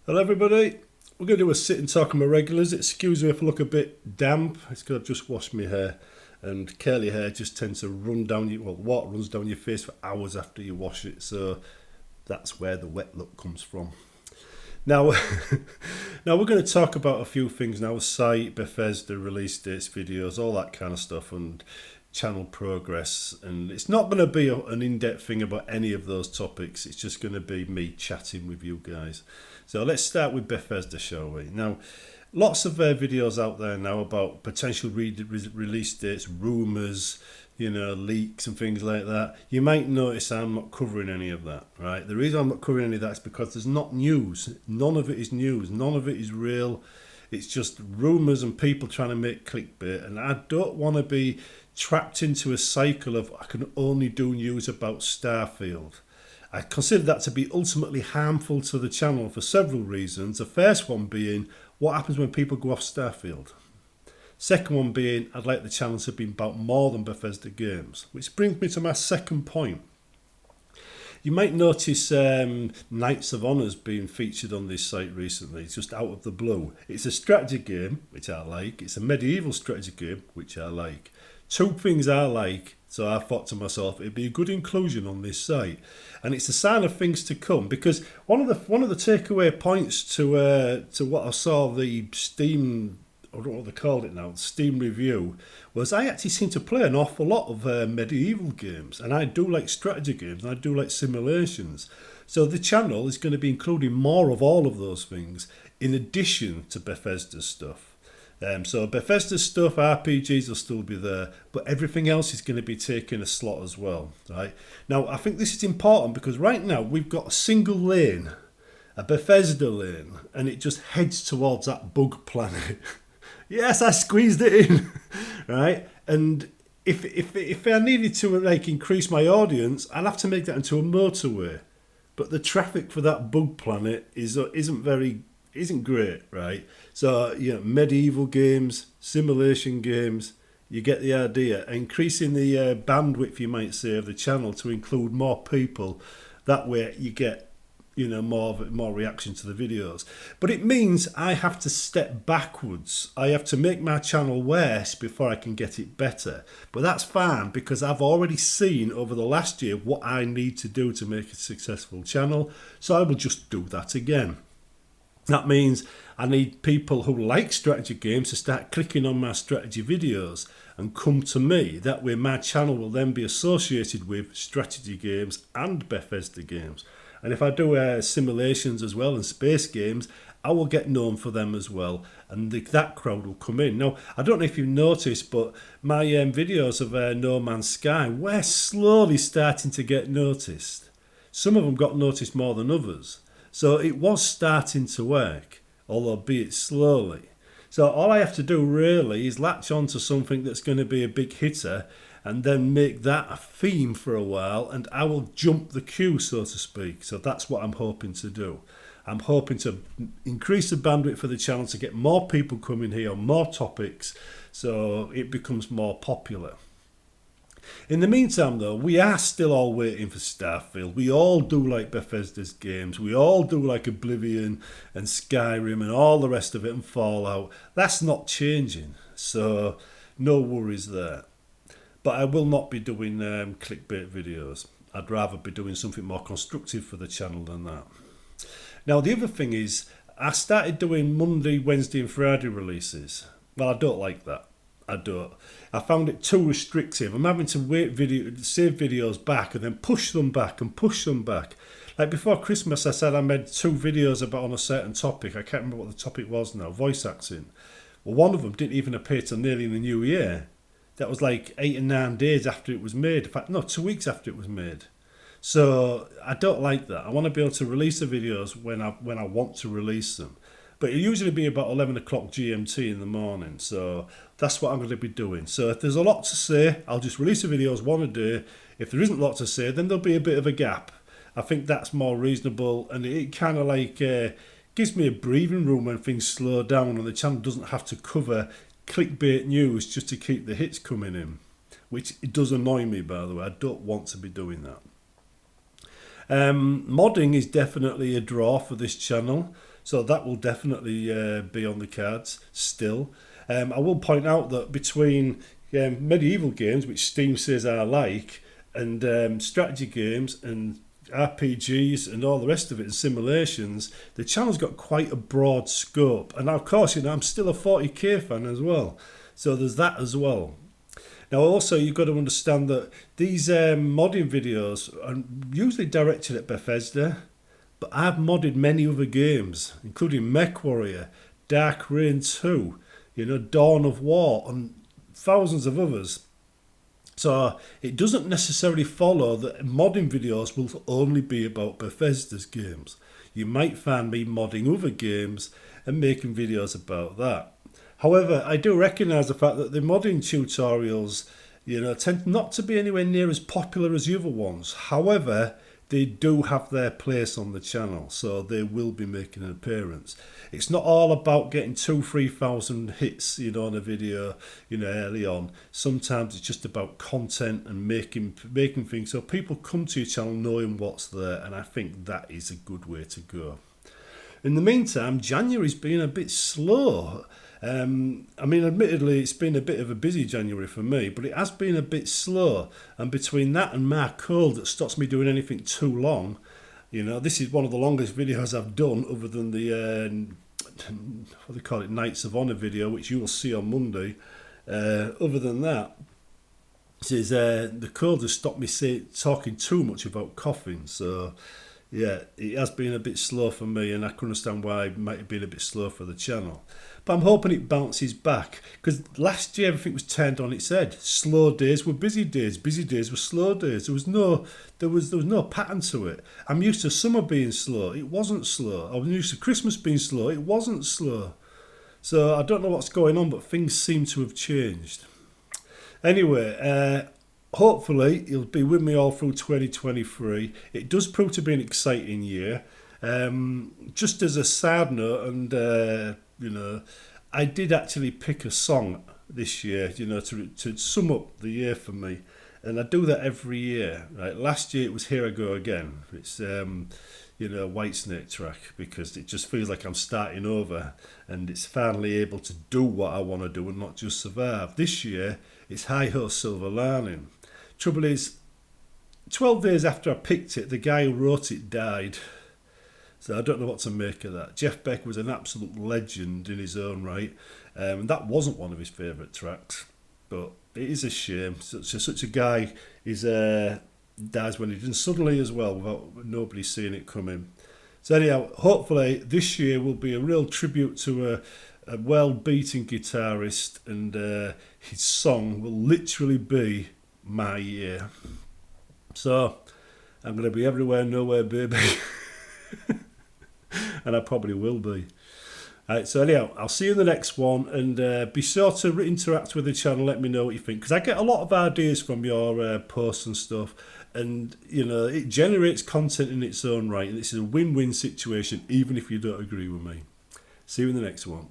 Hello everybody, we're going to do a sit and talk on my regulars. Excuse me if I look a bit damp, it's because I've just washed my hair and curly hair just tends to run down your, well, water runs down your face for hours after you wash it, so that's where the wet look comes from. Now, now we're going to talk about a few things now: site, Bethesda, release dates, videos, all that kind of stuff, and channel progress. And it's not going to be an in-depth thing about any of those topics. It's just going to be me chatting with you guys. So let's start with Bethesda, shall we? Now, lots of videos out there now about potential release dates, rumours, leaks and things like that. You might notice I'm not covering any of that, right? The reason I'm not covering any of that is because there's not news. None of it is news. None of it is real. It's just rumours and people trying to make clickbait. And I don't want to be trapped into a cycle of I can only do news about Starfield. I consider that to be ultimately harmful to the channel for several reasons. The first one being what happens when people go off Starfield. Second one being I'd like the channel to be about more than Bethesda games. Which brings me to my second point. You might notice Knights of Honours being featured on this site recently. It's just out of the blue. It's a strategy game, which I like. It's a medieval strategy game, which I like. Two things I like, so I thought to myself it'd be a good inclusion on this site, and it's a sign of things to come. Because one of the takeaway points to what I saw the Steam, I don't know what they called it now, Steam review, was I actually seem to play an awful lot of medieval games, and I do like strategy games, and I do like simulations. So the channel is going to be including more of all of those things in addition to Bethesda's stuff. So Bethesda's stuff, RPGs will still be there, but everything else is going to be taking a slot as well, right? Now, I think this is important because right now we've got a single lane, a Bethesda lane, and it just heads towards that bug planet. Yes, I squeezed it in, right? And if I needed to increase my audience, I'd have to make that into a motorway. But the traffic for that bug planet isn't great, right? So, medieval games, simulation games, you get the idea. Increasing the bandwidth, you might say, of the channel to include more people. That way you get, more reaction to the videos. But it means I have to step backwards. I have to make my channel worse before I can get it better. But that's fine because I've already seen over the last year what I need to do to make a successful channel. So I will just do that again. That means I need people who like strategy games to start clicking on my strategy videos and come to me. That way my channel will then be associated with strategy games and Bethesda games. And if I do simulations as well and space games, I will get known for them as well. And that crowd will come in. Now, I don't know if you've noticed, but my videos of No Man's Sky were slowly starting to get noticed. Some of them got noticed more than others. So it was starting to work, although be it slowly. So all I have to do really is latch on to something that's going to be a big hitter and then make that a theme for a while, and I will jump the queue, so to speak. So that's what I'm hoping to do. I'm hoping to increase the bandwidth for the channel to get more people coming here on more topics so it becomes more popular. In the meantime, though, we are still all waiting for Starfield. We all do like Bethesda's games. We all do like Oblivion and Skyrim and all the rest of it and Fallout. That's not changing, so no worries there. But I will not be doing clickbait videos. I'd rather be doing something more constructive for the channel than that. Now, the other thing is, I started doing Monday, Wednesday and Friday releases. Well, I don't like that. I don't. I found it too restrictive. I'm having to save videos back and then push them back and push them back. Like before Christmas, I said I made 2 videos about on a certain topic. I can't remember what the topic was now. Voice acting. Well, one of them didn't even appear till nearly the new year. That was like 8 or 9 days after it was made. In fact, no, 2 weeks after it was made. So I don't like that. I want to be able to release the videos when I want to release them. But it'll usually be about 11 o'clock GMT in the morning. So that's what I'm going to be doing. So if there's a lot to say, I'll just release the videos one a day. If there isn't a lot to say, then there'll be a bit of a gap. I think that's more reasonable. And it kind of gives me a breathing room when things slow down and the channel doesn't have to cover clickbait news just to keep the hits coming in. Which it does annoy me, by the way. I don't want to be doing that. Modding is definitely a draw for this channel. So that will definitely be on the cards still. I will point out that between medieval games, which Steam says I like, and strategy games and RPGs and all the rest of it and simulations, the channel's got quite a broad scope. And of course, I'm still a 40k fan as well. So there's that as well. Now also you've got to understand that these modding videos are usually directed at Bethesda, but I've modded many other games, including MechWarrior, Dark Reign 2, Dawn of War, and thousands of others. So it doesn't necessarily follow that modding videos will only be about Bethesda's games. You might find me modding other games and making videos about that. However, I do recognise the fact that the modding tutorials, tend not to be anywhere near as popular as the other ones. However, they do have their place on the channel, so they will be making an appearance. It's not all about getting 2,000-3,000 hits, on a video, early on. Sometimes it's just about content and making things so people come to your channel knowing what's there, and I think that is a good way to go. In the meantime, January's been a bit slow. Admittedly, it's been a bit of a busy January for me, but it has been a bit slow. And between that and my cold that stops me doing anything too long, this is one of the longest videos I've done, other than the what they call it, Knights of Honor video, which you will see on Monday. Other than that, the cold has stopped me talking too much about coughing. So yeah, it has been a bit slow for me, and I can understand why it might have been a bit slow for the channel. But I'm hoping it bounces back, because last year everything was turned on its head. Slow days were busy days were slow days. There was no pattern to it. I'm used to summer being slow. It wasn't slow. I'm used to Christmas being slow. It wasn't slow. So I don't know what's going on, but things seem to have changed. Anyway, hopefully you'll be with me all through 2023. It does prove to be an exciting year. Just as a side note, and I did actually pick a song this year, to sum up the year for me, and I do that every year. Right, last year it was "Here I Go Again." It's a Whitesnake track, because it just feels like I'm starting over, and it's finally able to do what I want to do and not just survive. This year it's "Hi Ho Silver Lining." Trouble is, 12 days after I picked it, the guy who wrote it died. So I don't know what to make of that. Jeff Beck was an absolute legend in his own right. And that wasn't one of his favourite tracks. But it is a shame. Such a guy dies when he didn't, suddenly as well, without nobody seeing it coming. So anyhow, hopefully this year will be a real tribute to a well-beaten guitarist, and his song will literally be my year. So I'm going to be everywhere, nowhere, baby. And I probably will be. Alright, so anyhow, I'll see you in the next one, and be sure to interact with the channel. Let me know what you think, because I get a lot of ideas from your posts and stuff, and it generates content in its own right, and it's a win-win situation, even if you don't agree with me. See you in the next one.